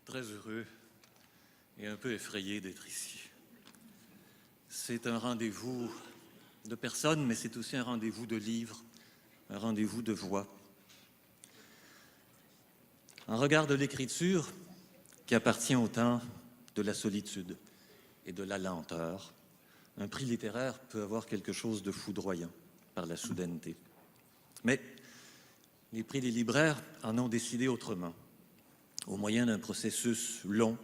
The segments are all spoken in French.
très heureux et un peu effrayé d'être ici. C'est un rendez-vous de personnes, mais c'est aussi un rendez-vous de livres, un rendez-vous de voix. En regard de l'écriture, qui appartient au temps de la solitude et de la lenteur, un prix littéraire peut avoir quelque chose de foudroyant par la soudaineté. Mais les prix des libraires en ont décidé autrement, au moyen d'un processus long,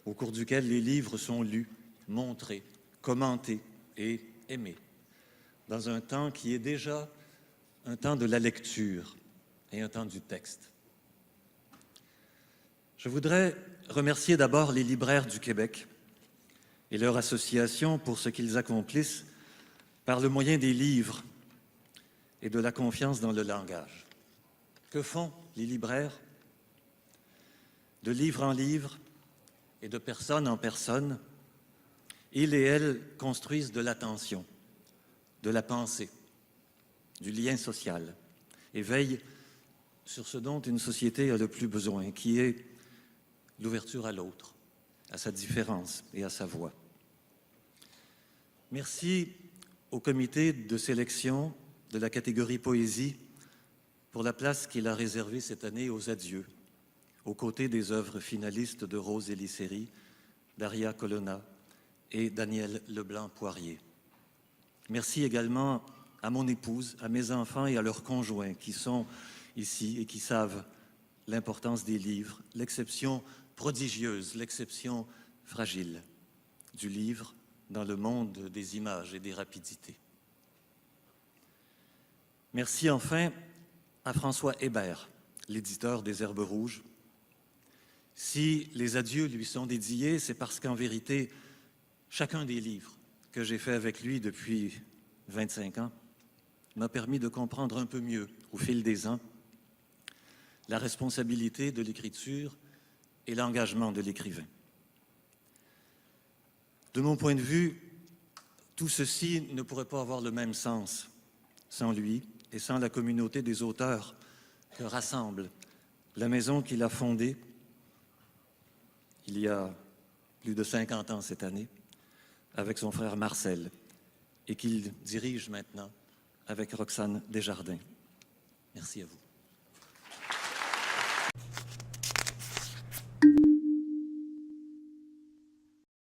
au cours duquel les livres sont lus, montrés, commentés et aimés, dans un temps qui est déjà un temps de la lecture et un temps du texte. Je voudrais remercier d'abord les libraires du Québec et leur association pour ce qu'ils accomplissent par le moyen des livres et de la confiance dans le langage. Que font les libraires? De livre en livre et de personne en personne, ils et elles construisent de l'attention, de la pensée, du lien social et veillent sur ce dont une société a le plus besoin, qui est l'ouverture à l'autre, à sa différence et à sa voix. Merci au comité de sélection de la catégorie poésie pour la place qu'il a réservée cette année aux adieux, aux côtés des œuvres finalistes de Rose Elisséry, Daria Colonna et Daniel Leblanc-Poirier. Merci également à mon épouse, à mes enfants et à leurs conjoints qui sont ici et qui savent l'importance des livres, l'exception prodigieuse, l'exception fragile du livre dans le monde des images et des rapidités. Merci enfin à François Hébert, l'éditeur des Herbes Rouges. Si les adieux lui sont dédiés, c'est parce qu'en vérité, chacun des livres que j'ai fait avec lui depuis 25 ans m'a permis de comprendre un peu mieux, au fil des ans, la responsabilité de l'écriture et l'engagement de l'écrivain. De mon point de vue, tout ceci ne pourrait pas avoir le même sens sans lui et sans la communauté des auteurs que rassemble la maison qu'il a fondée il y a plus de 50 ans cette année, avec son frère Marcel, et qu'il dirige maintenant avec Roxane Desjardins. Merci à vous.